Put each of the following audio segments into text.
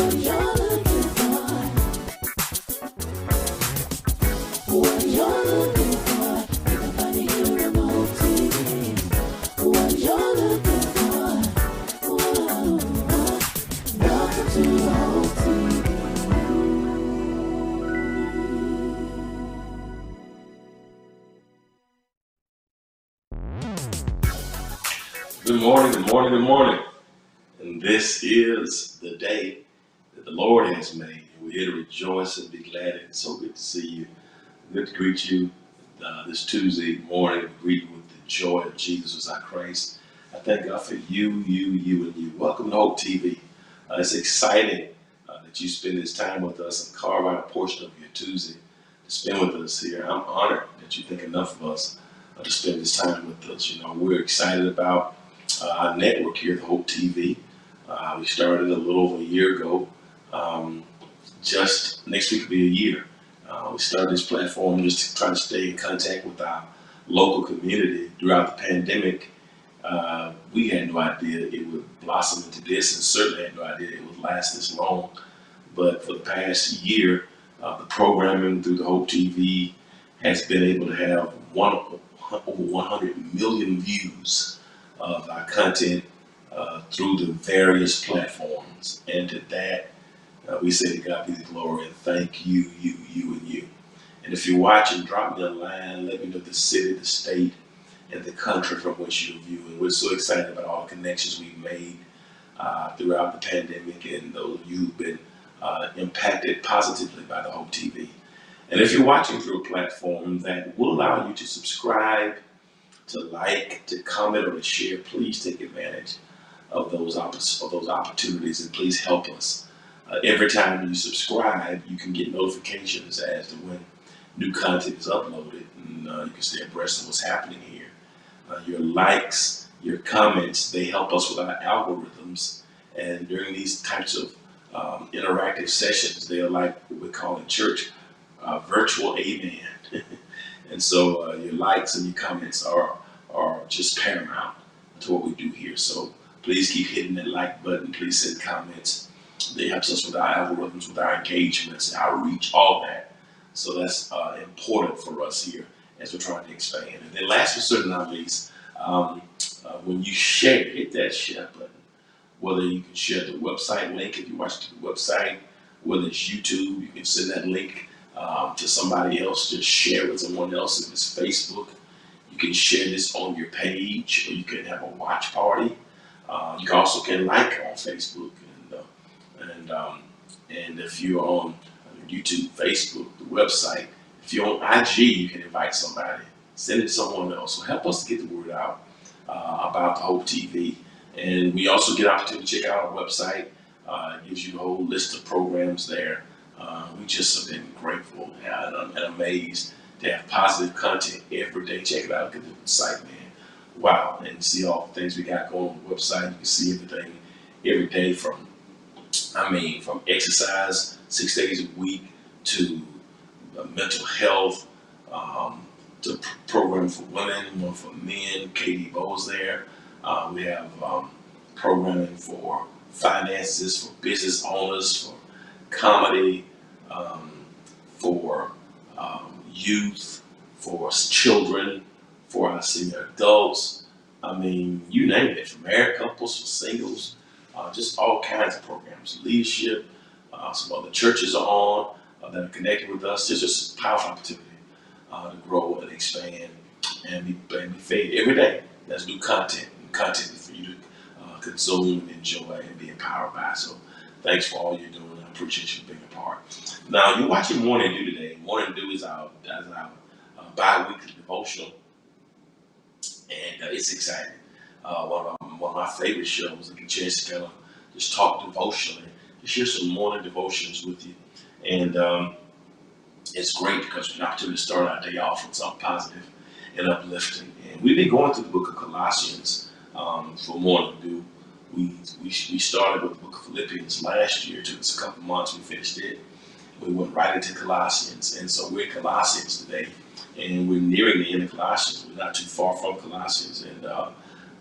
Good morning, good morning, good morning. And this is the day that the Lord has made. We're here to rejoice and be glad. It's so good to see you. Good to greet you this Tuesday morning. We greet you with the joy of Jesus as our Christ. I thank God for you, and you. Welcome to Hope TV. It's exciting that you spend this time with us and carve out a portion of your Tuesday to spend with us here. I'm honored that you think enough of us to spend this time with us. You know, we're excited about our network here at Hope TV. We started a little over a year ago. Just next week will be a year. We started this platform just to try to stay in contact with our local community throughout the pandemic. We had no idea it would blossom into this, and certainly had no idea it would last this long. But for the past year, the programming through the Hope TV has been able to have over 100 million views of our content through the various platforms. And to that, we say to God be the glory and thank you, and you. And if you're watching, drop me a line, let me know the city, the state, and the country from which you're viewing. We're so excited about all the connections we've made throughout the pandemic, and those of you who've been impacted positively by the Hope TV. And if you're watching through a platform that will allow you to subscribe, to like, to comment, or to share, please take advantage of those opportunities, and please help us. Every time you subscribe, you can get notifications as to when new content is uploaded, and you can stay abreast of what's happening here. Your likes, your comments, they help us with our algorithms, and during these types of interactive sessions, they are like what we call in church virtual amen. And so your likes and your comments are just paramount to what we do here. So please keep hitting that like button. Please send comments. They help us with our algorithms, with our engagements, our reach, all that. So that's important for us here as we're trying to expand. And then last but certainly not least, when you share, hit that share button. Whether you can share the website link if you watch the website, whether it's YouTube, you can send that link to somebody else, just share with someone else. If it's Facebook, you can share this on your page, or you can have a watch party. You also can like on Facebook, and if you're on YouTube, Facebook, the website, if you're on IG, you can invite somebody, send it to someone else. So help us to get the word out about the Hope TV. And we also get an opportunity to check out our website. It gives you a whole list of programs there. We just have been grateful and amazed to have positive content every day. Check it out, look at the site, man. Wow, and see all the things we got going on the website. You can see everything every day from exercise 6 days a week to mental health, to program for women, one for men. Katie Bowes there. We have programming for finances, for business owners, for comedy, for youth, for children, for our senior adults. I mean, you name it, for married couples, for singles, just all kinds of programs. Leadership, some other churches are on that are connected with us. It's just a powerful opportunity to grow and expand and be fed every day. There's new content for you to consume and enjoy and be empowered by. So thanks for all you're doing. I appreciate you being a part. Now, you're watching Morning Dew today. Morning Dew is our bi-weekly devotional, and it's exciting. One of my favorite shows. I get a chance to kind of just talk devotionally, to share some morning devotions with you. And it's great because we have an opportunity to start our day off with something positive and uplifting. And we've been going through the book of Colossians for Morning Dew. We started with the book of Philippians last year. It took us a couple months. We finished it. We went right into Colossians. And so we're in Colossians today. And we're nearing the end of Colossians. We're not too far from Colossians. And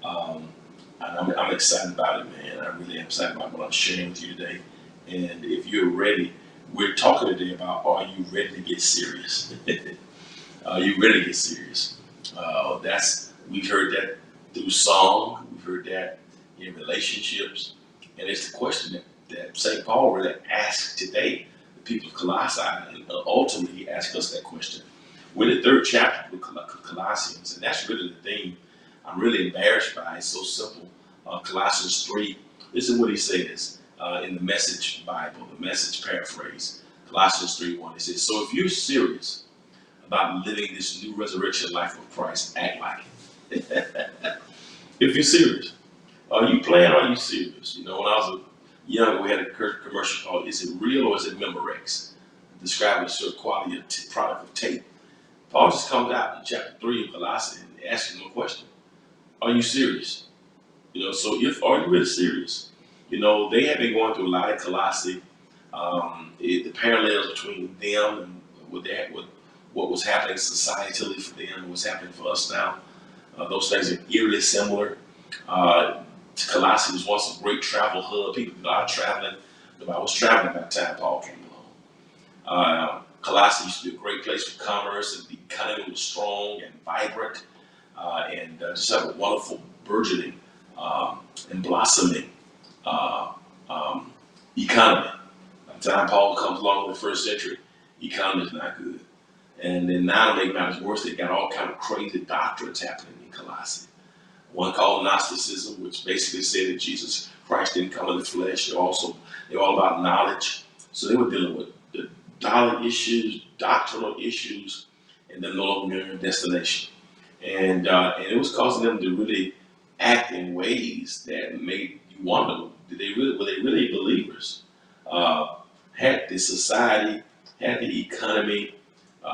I'm excited about it, man. I really am excited about what I'm sharing with you today. And if you're ready, we're talking today about, are you ready to get serious? Are you ready to get serious? We've heard that through song, we've heard that in relationships, and it's the question that St. Paul really asks today, the people of Colossae, and ultimately he asks us that question. We're in the third chapter of Colossians, and that's really the theme I'm really embarrassed by. It's so simple. Colossians 3, this is what he says in the Message Bible, the Message paraphrase. Colossians 3:1, it says, so if you're serious about living this new resurrection life of Christ, act like it. If you're serious. Are you playing or are you serious? You know, when I was young, we had a commercial called, is it real or is it Memorex? Describing a certain quality of product of tape. Paul just comes out in chapter 3 of Colossians and asks him a question. Are you serious? You know, so are you really serious? You know, they have been going through a lot of Colossae. The parallels between them and what was happening societally for them and what's happening for us now. Those things are eerily similar. Colossae was once a great travel hub. People did a lot of traveling. I was traveling by the time Paul came along. Colossae used to be a great place for commerce, and the economy was strong and vibrant, and just have a wonderful burgeoning and blossoming economy. By the time Paul comes along in the first century, economy is not good. And then now, to make matters worse, they got all kind of crazy doctrines happening in Colossae. One called Gnosticism, which basically said that Jesus Christ didn't come in the flesh. They're all about knowledge. So they were dealing with the dollar issues, doctrinal issues, and then no longer near their destination. And it was causing them to really act in ways that made you wonder, were they really believers? Had the society, had the economy,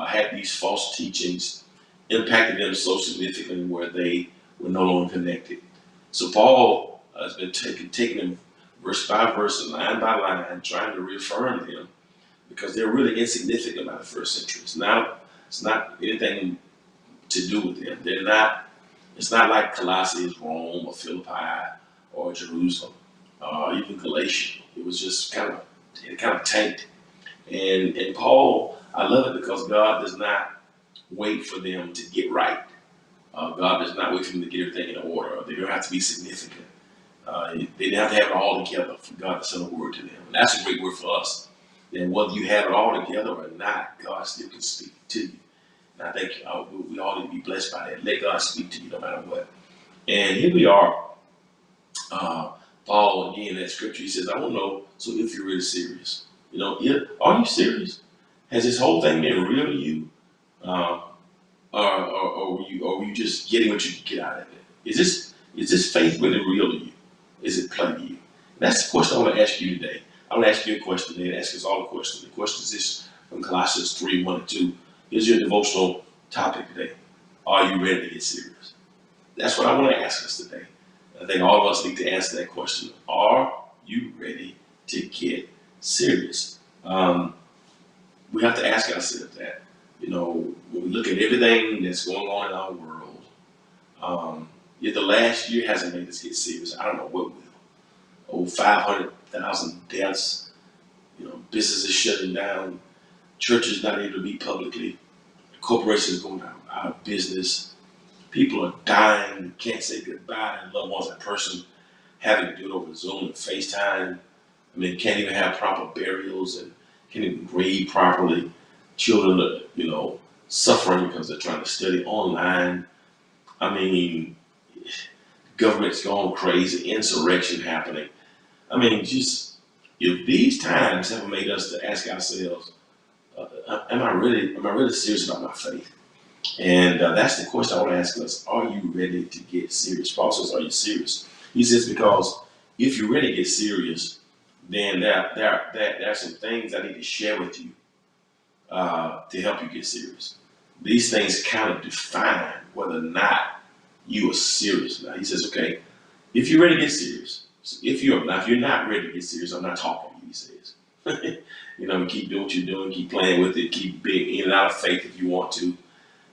had these false teachings impacted them so significantly where they were no longer connected. So Paul has been taking them verse by verse and line by line, trying to reaffirm them because they're really insignificant by the first century. It's not anything to do with them. It's not like Colossae is Rome or Philippi or Jerusalem, even Galatia. It was just kind of tanked. And Paul, I love it because God does not wait for them to get right. God does not wait for them to get everything in order. They don't have to be significant. They don't have to have it all together for God to send a word to them. And that's a great word for us. And whether you have it all together or not, God still can speak to you. And I think we all need to be blessed by that. Let God speak to you no matter what. And here we are. Paul, again, that scripture, he says, I don't know, so if you're really serious. You know, are you serious? Has this whole thing been real to you? Or were you just getting what you could get out of it? Is this faith really real to you? Is it play to you? And that's the question I want to ask you today. I want to ask you a question today and ask us all a question. The question is this from Colossians 3:1-2. Here's your devotional topic today. Are you ready to get serious? That's what I want to ask us today. I think all of us need to answer that question. Are you ready to get serious? We have to ask ourselves that. You know, when we look at everything that's going on in our world, if the last year hasn't made us get serious, I don't know what will. Over 500,000 deaths, you know, businesses shutting down, churches not able to meet publicly, corporations going out of business, people are dying, you can't say goodbye to loved ones in person, having to do it over Zoom and FaceTime. I mean, can't even have proper burials and can't even grieve properly. Children are, you know, suffering because they're trying to study online. I mean, government's going crazy, insurrection happening. I mean, just if these times haven't made us to ask ourselves, am I really serious about my faith? And that's the question I want to ask us. Are you ready to get serious? Paul says, are you serious? He says, because if you're ready to get serious, then there are some things I need to share with you to help you get serious. These things kind of define whether or not you are serious. Now he says, okay, if you're ready to get serious, if you're not ready to get serious, I'm not talking to you, he says. You know, keep doing what you're doing, keep playing with it, keep being in and out of faith if you want to,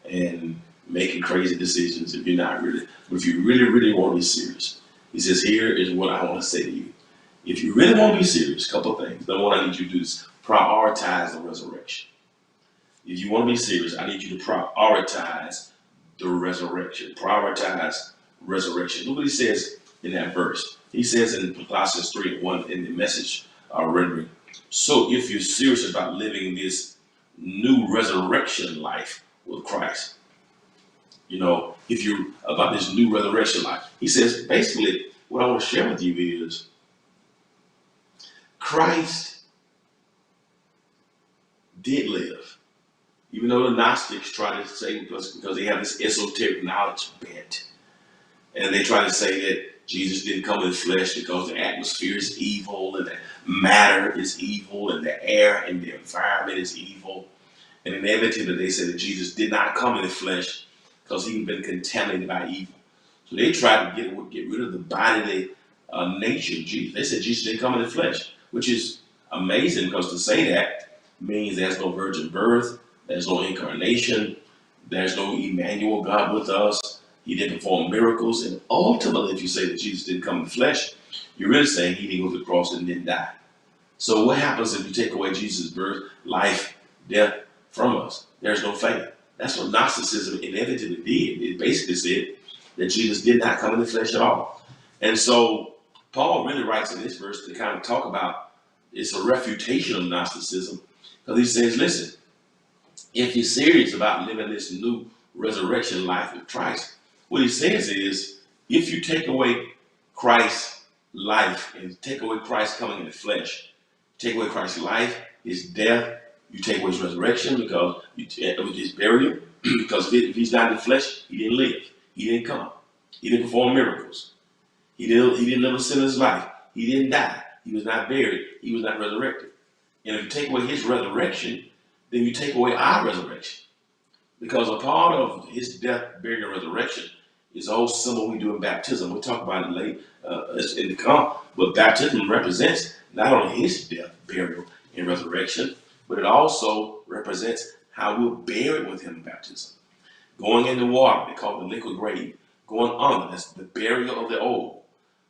and making crazy decisions if you're not really. But if you really, really want to be serious, he says, here is what I want to say to you. If you really want to be serious, a couple of things. Number one, I need you to do is prioritize the resurrection. If you want to be serious, I need you to prioritize the resurrection. Prioritize resurrection. Look what he says in that verse. He says in Colossians 3:1 in the Message rendering. So if you're serious about living this new resurrection life with Christ, if you're about this new resurrection life, he says basically what I want to share with you is Christ did live. Even though the Gnostics try to say because they have this esoteric knowledge bent, and they try to say that Jesus didn't come in flesh because the atmosphere is evil and the matter is evil and the air and the environment is evil. And inevitably they say that Jesus did not come in the flesh because he'd been contaminated by evil. So they tried to get rid of the bodily nature of Jesus. They said Jesus didn't come in the flesh, which is amazing because to say that means there's no virgin birth, there's no incarnation, there's no Emmanuel, God with us. He didn't perform miracles. And ultimately, if you say that Jesus didn't come in the flesh, you're really saying he didn't go to the cross and didn't die. So what happens if you take away Jesus' birth, life, death from us? There's no faith. That's what Gnosticism inevitably did. It basically said that Jesus did not come in the flesh at all. And so Paul really writes in this verse to kind of talk about, it's a refutation of Gnosticism, because he says, listen, if you're serious about living this new resurrection life with Christ, what he says is, if you take away Christ's life and take away Christ coming in the flesh, take away Christ's life, his death, you take away his resurrection because his burial, because if he's not in the flesh, he didn't live, he didn't come, he didn't perform miracles, he didn't live a sinner's life, he didn't die, he was not buried, he was not resurrected. And if you take away his resurrection, then you take away our resurrection. Because a part of his death, burial, and resurrection is all symbol we do in baptism. We'll talk about it later in the come. But baptism represents not only his death, burial, and resurrection, but it also represents how we're buried with him in baptism. Going in the water, they call it the liquid grave. Going under, that's the burial of the old.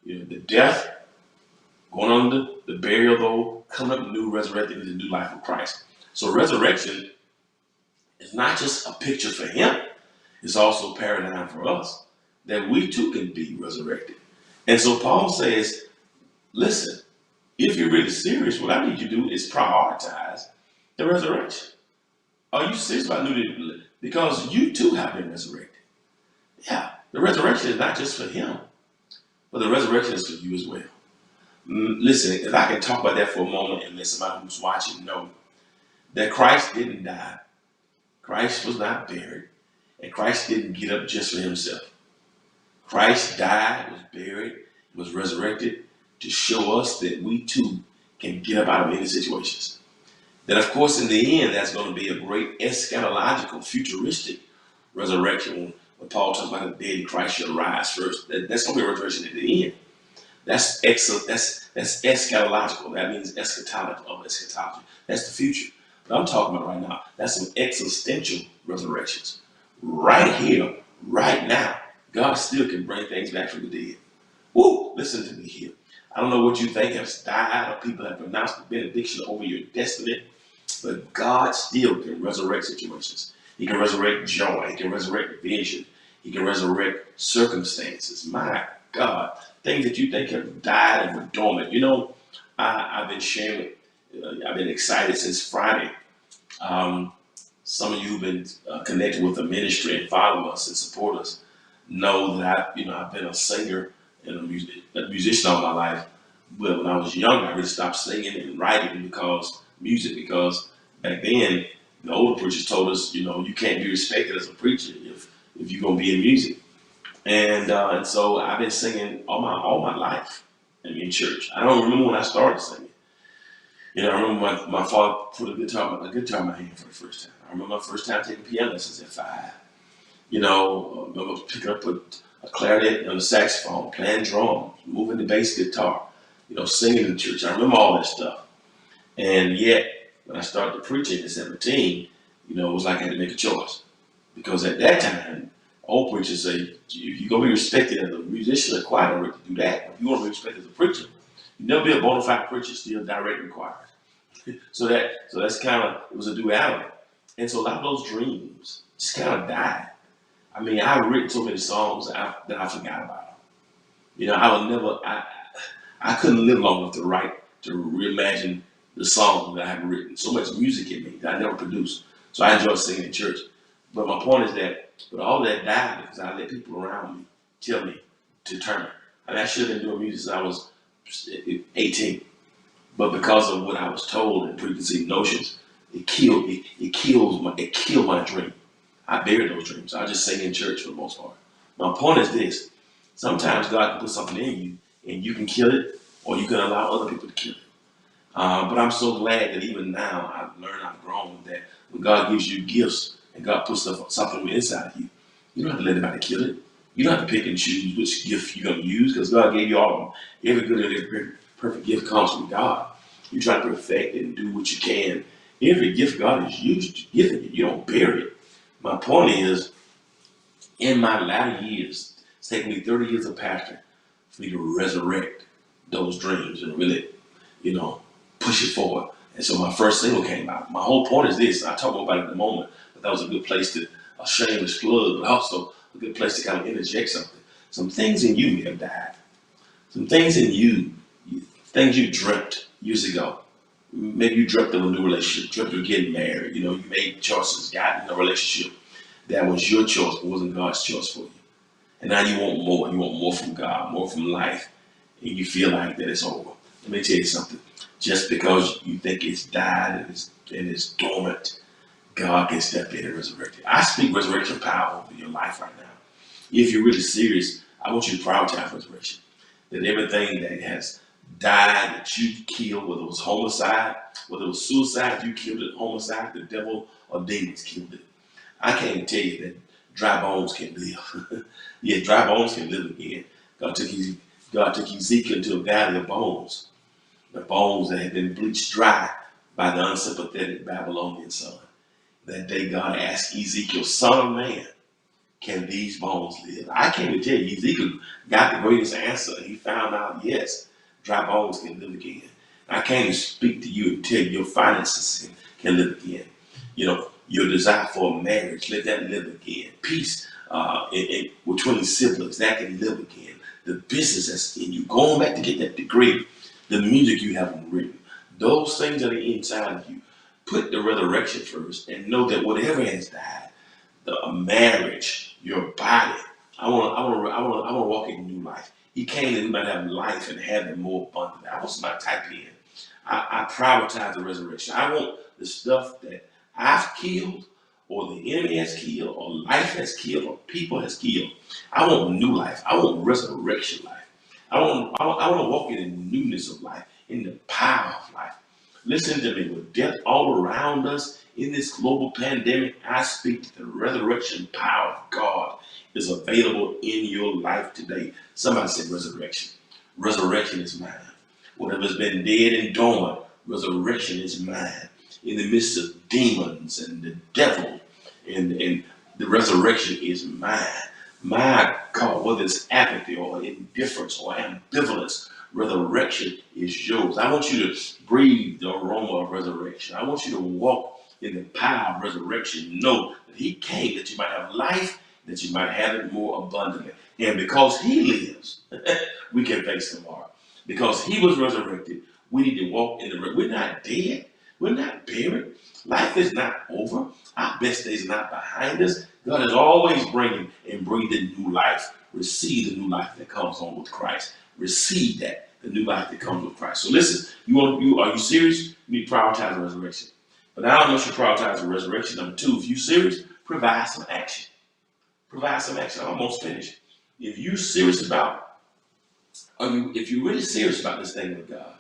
The death, going under, the burial of the old, coming up new, resurrected into the new life of Christ. So resurrection is not just a picture for him, it's also a paradigm for us, that we too can be resurrected. And so Paul says, listen, if you're really serious, what I need you to do is prioritize the resurrection. Are you serious about new? Because you too have been resurrected. Yeah, the resurrection is not just for him, but the resurrection is for you as well. Listen, if I can talk about that for a moment and let somebody who's watching know that Christ didn't die, Christ was not buried, and Christ didn't get up just for himself. Christ died, was buried, was resurrected to show us that we too can get up out of any situations. That of course in the end, that's going to be a great eschatological, futuristic resurrection. When Paul talks about the dead in Christ shall rise first, that's going to be a resurrection at the end. That's eschatological. That means eschatology. That's the future. But I'm talking about right now, that's some existential resurrections. Right here, right now, God still can bring things back from the dead. Woo! Listen to me here. I don't know what you think has died or people have pronounced the benediction over your destiny, but God still can resurrect situations. He can resurrect joy. He can resurrect vision. He can resurrect circumstances. My God, things that you think have died and were dormant. I've been sharing, I've been excited since Friday. Some of you who've been connected with the ministry and follow us and support us know that I've been a singer and a musician all my life. But when I was younger, I really stopped singing and writing because back then the older preachers told us, you can't be respected as a preacher if you're gonna be in music. And so I've been singing all my life in church. I don't remember when I started singing. I remember my father put a guitar in my hand for the first time. I remember my first time taking piano lessons at 5. I remember picking up a clarinet and a saxophone, playing drums, moving the bass guitar, singing in church. I remember all that stuff. And yet, when I started preaching at 17, it was like I had to make a choice. Because at that time, old preachers say, you're going to be respected as a musician or choir director to do that. If you want to be respected as a preacher, You never be a bona fide preacher, still direct required. So that's kind of, it was a duality. And so a lot of those dreams just kind of died. I mean, I've written so many songs that I forgot about. You know, I couldn't live long enough to reimagine the songs that I have written. So much music in me that I never produced. So I enjoy singing in church. But my point is that, but all that died because I let people around me tell me to turn. I mean, I should have been doing music since I was 18. But because of what I was told and preconceived notions, it killed my dream. I buried those dreams. I just sing in church for the most part. My point is this: sometimes God can put something in you, and you can kill it, or you can allow other people to kill it. But I'm so glad that even now I've learned, I've grown, that when God gives you gifts and God puts something inside of you, you don't have to let anybody kill it. You don't have to pick and choose which gift you're going to use because God gave you all of them. Every good and every perfect gift comes from God. You try to perfect it and do what you can. Every gift God has given you, you don't bury it. My point is, in my latter years, it's taken me 30 years of pastor for me to resurrect those dreams and really, you know, push it forward. And so my first single came out. My whole point is this: I talk more about it in a moment, but that was a good place to, a shameless plug, but also a good place to kind of interject something. Some things in you may have died. Some things in you, things you dreamt years ago. Maybe you dreamt of a new relationship, dreamt of getting married. You know, you made choices, got in a relationship that was your choice, but wasn't God's choice for you. And now you want more. You want more from God, more from life, and you feel like that it's over. Let me tell you something. Just because you think it's died and it's dormant, God can step in and resurrect it. I speak resurrection power over your life right now. If you're really serious, I want you to prioritize resurrection. That everything that has died, that you killed, whether it was homicide, whether it was suicide, you killed it, homicide, the devil or demons killed it. I can't tell you that dry bones can live. Yeah, dry bones can live again. God took Ezekiel to a valley of bones, the bones that had been bleached dry by the unsympathetic Babylonian son. That day God asked Ezekiel, son of man, can these bones live? I can't even tell you, Ezekiel got the greatest answer. He found out, yes, dry bones can live again. I can't even speak to you and tell you your finances can live again. You know, your desire for a marriage, let that live again. Peace between siblings, that can live again. The business that's in you, going back to get that degree, the music you haven't written, those things that are inside of you. Put the resurrection first and know that whatever has died, a marriage, your body. I want to walk in new life. He came that we might have life and have it more abundantly. I want somebody to type in. I prioritize the resurrection. I want the stuff that I've killed, or the enemy has killed, or life has killed, or people has killed. I want new life. I want resurrection life. I want to walk in the newness of life, in the power of life. Listen to me, with death all around us in this global pandemic, I speak that the resurrection power of God is available in your life today. Somebody said resurrection. Resurrection is mine. Whatever's been dead and dormant, resurrection is mine. In the midst of demons and the devil, and the resurrection is mine. My God, whether it's apathy or indifference or ambivalence, resurrection is yours. I want you to breathe the aroma of resurrection. I want you to walk in the power of resurrection. Know that He came that you might have life, that you might have it more abundantly. And because He lives, we can face tomorrow. Because He was resurrected, we need to walk in the resurrection. We're not dead. We're not buried. Life is not over. Our best days are not behind us. God is always bringing and breathing new life. Receive the new life that comes on with Christ. Receive that, the new life that comes with Christ. So listen, are you serious? You need to prioritize the resurrection. But not only must you prioritize the resurrection, number two, if you're serious, provide some action. Provide some action. I'm almost finished. If you're serious about, if you're really serious about this thing with God,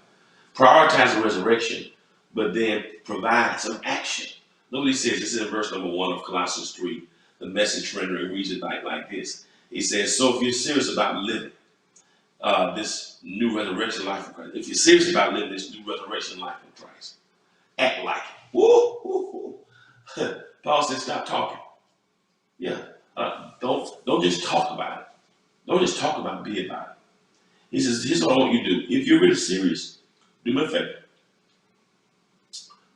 prioritize the resurrection, but then provide some action. Look what he says. This is in verse number 1 of Colossians 3. The Message rendering reads it like this. He says, so if you're serious about living this new resurrection life in Christ, if you're serious about living this new resurrection life in Christ, act like it. Woo, woo, woo. Paul said, stop talking. Yeah. Don't just talk about it. Don't just talk about it, be about it. He says, here's what I want you to do. If you're really serious, do me a favor.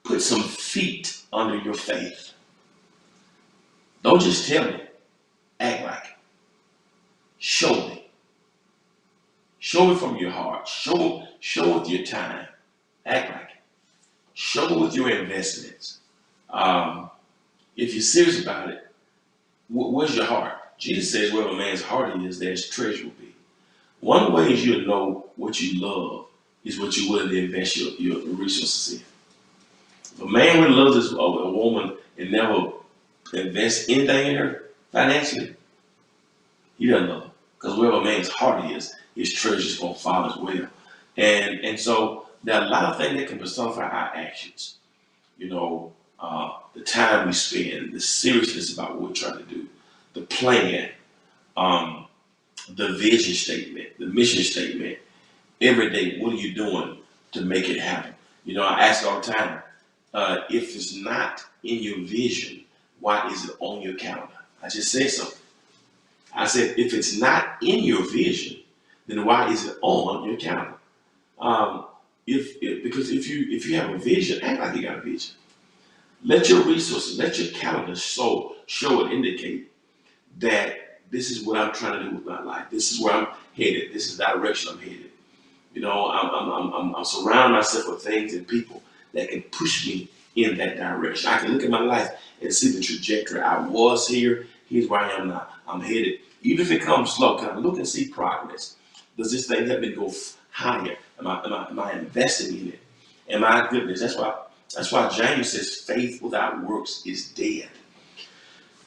Put some feet under your faith. Don't just tell me. Act like it. Show me. Show me from your heart. Show with your time. Act like it. Show with your investments. If you're serious about it, where's your heart? Jesus says, wherever a man's heart is, there his treasure will be. One of the ways you'll know what you love is what you're willing to invest your resources in. If a man really loves a woman and never invests anything in her financially, he doesn't love her. Because wherever a man's heart is, his treasure is going to follow as well. And so there are a lot of things that can personify our actions. The time we spend, the seriousness about what we're trying to do, the plan, the vision statement, the mission statement. Every day, what are you doing to make it happen? I ask all the time, if it's not in your vision, why is it on your calendar? I just said something. I said, if it's not in your vision, then why is it on your calendar? Because if you have a vision, act like you got a vision. Let your resources, let your calendar show and indicate that this is what I'm trying to do with my life. This is where I'm headed. This is the direction I'm headed. I'm surrounding myself with things and people that can push me in that direction. I can look at my life and see the trajectory. I was here. Here's where I am now. I'm headed. Even if it comes slow, can I look and see progress? Does this thing help me go higher? Am I investing in it? And my goodness, that's why James says faith without works is dead.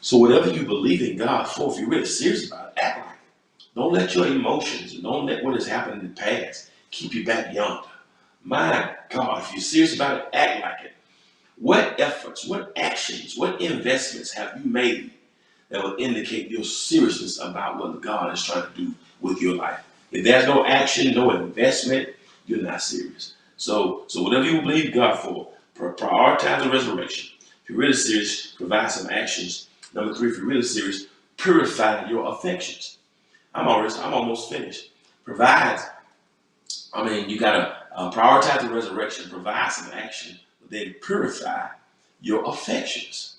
So whatever you believe in God for, if you're really serious about it, act like it. Don't let your emotions, don't let what has happened in the past keep you back yonder. My God, if you're serious about it, act like it. What efforts, what actions, what investments have you made that will indicate your seriousness about what God is trying to do with your life? If there's no action, no investment, you're not serious. So whatever you believe God for, prioritize the resurrection. If you're really serious, provide some actions. Number 3, if you're really serious, purify your affections. I'm almost finished. You gotta prioritize the resurrection, provide some action, but then purify your affections.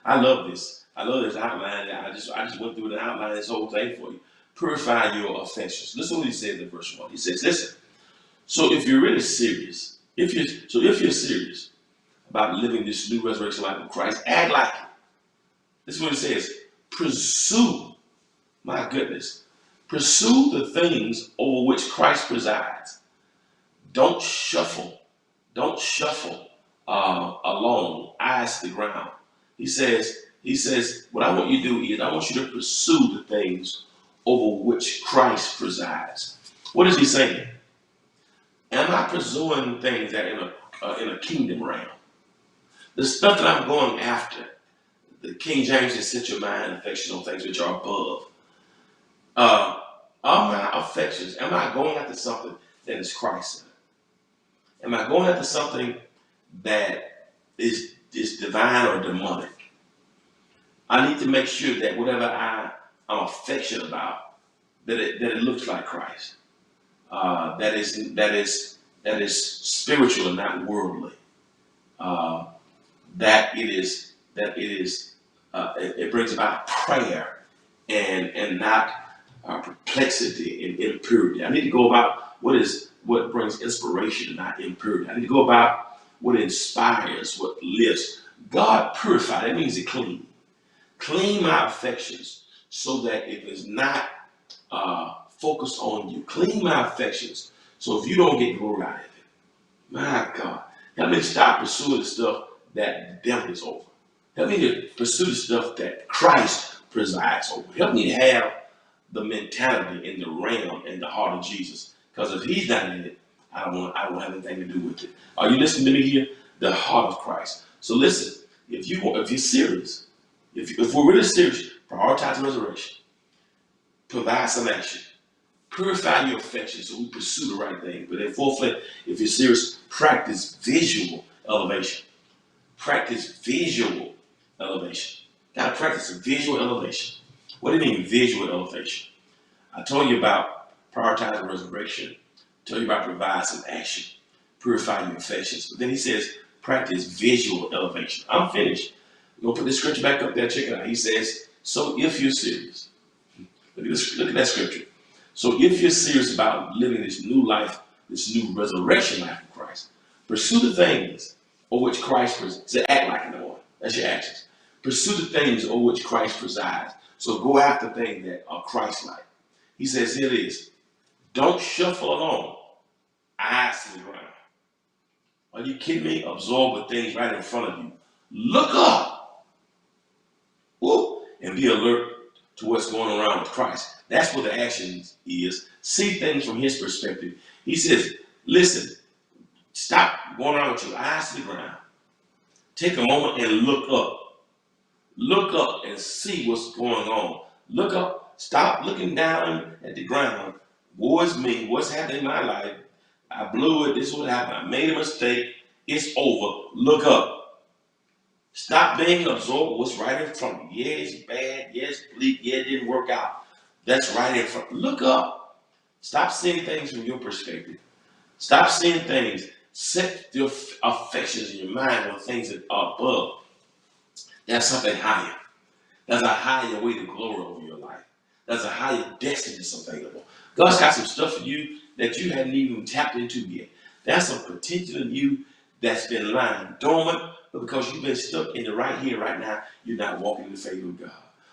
I love this. I love this outline. I just went through the outline of this whole thing for you. Purify your affections. Listen to what he says in verse 1. He says, listen, so if you're really serious, if you're serious about living this new resurrection life of Christ, act like it. This is what it says. Pursue, my goodness, pursue the things over which Christ presides. Don't shuffle along, eyes to the ground. He says, what I want you to do is I want you to pursue the things over which Christ presides. What is he saying? Am I pursuing things that are in a kingdom realm? The stuff that I'm going after, the King James says, set your mind and affection on things which are above. Are my affections, am I going after something that is Christ-centered? Am I going after something that is divine or demonic? I need to make sure that whatever I'm affectionate about, that it looks like Christ. That is spiritual and not worldly. It brings about prayer and not perplexity and impurity. I need to go about what brings inspiration and not impurity. I need to go about what inspires, what lifts. God purify. That means it clean. Clean my affections so that it is not focused on you. Clean my affections so if you don't get glory out of it. My God. Help me stop pursuing the stuff that the devil is over. Help me to pursue the stuff that Christ presides over. Help me to have the mentality in the realm and the heart of Jesus. Because if he's not in it, I don't have anything to do with it. Are you listening to me here? The heart of Christ. So listen, if you're serious, if we're really serious, prioritize resurrection. Provide some action. Purify your affection so we pursue the right thing. But then fourthly, if you're serious, practice visual elevation. Practice visual elevation. Gotta practice visual elevation. What do you mean visual elevation? I told you about prioritize the resurrection. Tell you about provide some action, purifying your affections. But then he says, practice visual elevation. I'm finished. We're gonna put this scripture back up there. Check it out. He says, so if you're serious, look at this, look at that scripture. So if you're serious about living this new life, this new resurrection life of Christ, pursue the things over which Christ presides. So act like it, Lord. That's your actions. Pursue the things over which Christ presides. So go after things that are Christ-like. He says, here it is. Don't shuffle along, eyes to the ground. Are you kidding me? Absorb the things right in front of you. Look up. Woo, and be alert to what's going around with Christ. That's what the action is. See things from his perspective. He says, listen, stop going around with your eyes to the ground. Take a moment and look up. Look up and see what's going on. Look up. Stop looking down at the ground. Woe is me. What's happening in my life? I blew it. This is what happened. I made a mistake. It's over. Look up. Stop being absorbed with what's right in front of you. Yeah, it's bad. Yeah, it's bleak. Yeah, it didn't work out. That's right in front. Look up. Stop seeing things from your perspective. Stop seeing things. Set your affections in your mind on things that are above. There's something higher. There's a higher way to glory over your life. There's a higher destiny that's available. God's got some stuff for you that you hadn't even tapped into yet. There's some potential in you that's been lying dormant, but because you've been stuck in the right here, right now, you're not walking in the favor of God.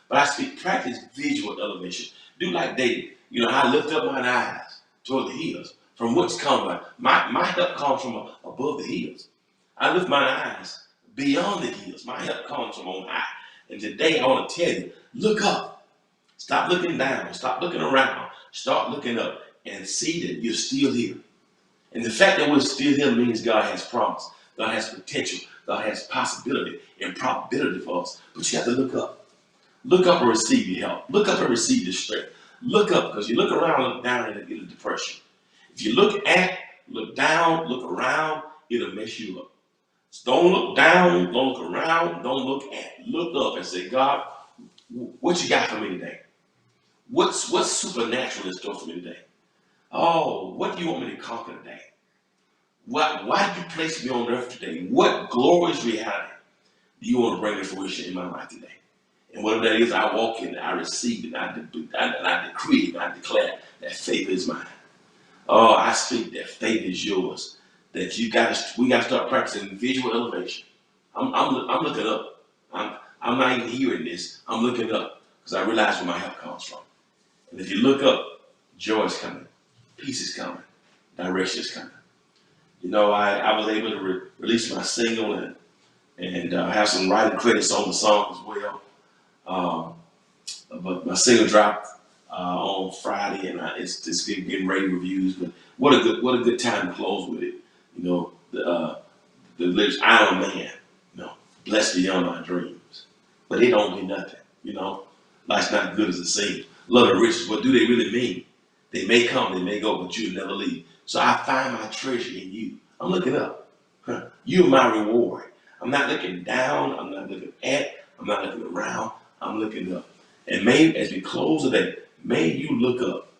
But I speak, practice visual elevation. Do like David. You know, I lift up mine eyes toward the hills. From what's coming? My help comes from above the hills. I lift my eyes beyond the hills. My help comes from on high. And today I want to tell you, look up. Stop looking down. Stop looking around. Start looking up and see that you're still here. And the fact that we're still here means God has promise. God has potential. God has possibility and probability for us. But you have to look up. Look up and receive your help. Look up and receive your strength. Look up, because you look around, look down, and get a depression. If you look down, look around, it'll mess you up. So don't look down, don't look around, don't look at. Look up and say, God, what you got for me today? What's supernatural in store for me today? Oh, what do you want me to conquer today? Why did you place me on earth today? What glorious reality do you want to bring to fruition in my life today? And whatever that is, I walk in it, I receive it, I decree it, I declare that faith is mine. Oh, I speak that faith is yours. That we got to start practicing visual elevation. I'm looking up. I'm not even hearing this. I'm looking up because I realize where my help comes from. And if you look up, joy is coming, peace is coming, direction is coming. You know, I was able to release my single and have some writing credits on the song as well. But my single dropped on Friday, and it's getting rave reviews. But what a good time to close with it. You know, the lyrics, I am a man, you know, blessed beyond my dreams. But they don't mean nothing, you know. Life's not good as it seems. Love and riches, what do they really mean? They may come, they may go, but you'll never leave. So I find my treasure in you. I'm looking up. You're my reward. I'm not looking down, I'm not looking at, I'm not looking around, I'm looking up. And maybe as we close today, may you look up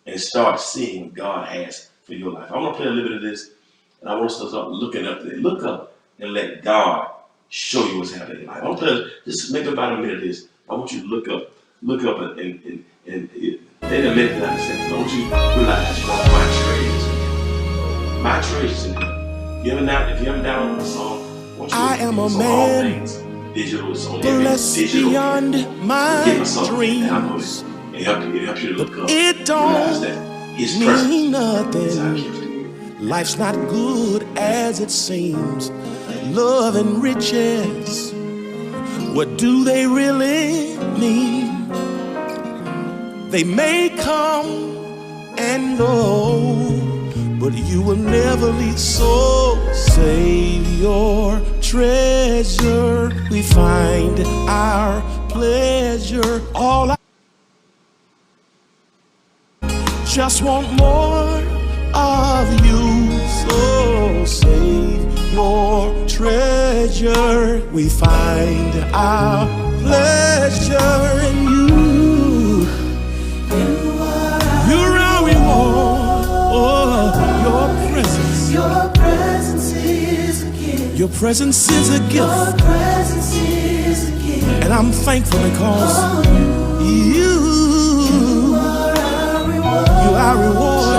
and start seeing what God has for your life. I'm going to play a little bit of this, and I want us to start looking up today. Look up and let God show you what's happening in life. I'm going to play just maybe about a minute of this. I want you to look up and in a minute, not a second. I want you to realize, you know, my treasures in Him. If you haven't downloaded the song, I want you to am a man, digital, it's on blessed digital. beyond my dreams. It helps you to look up. It don't His mean presence nothing. Life's not good as it seems. Love and riches, what do they really mean? They may come and go, but you will never leave. So save your treasure. We find our pleasure. All I just want more of you. So save your treasure. We find our pleasure in you. You're our reward. Your presence is a gift. And I'm thankful because you are reward.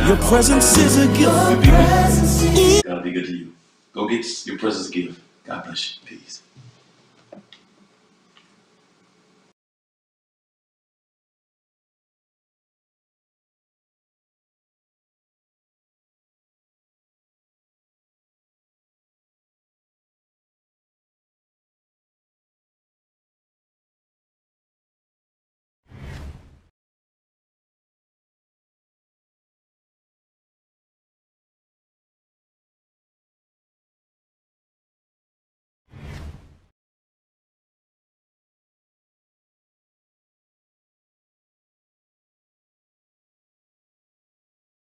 Your presence is a gift. Gotta be good to you. Go get your presence gift. God bless you. Peace.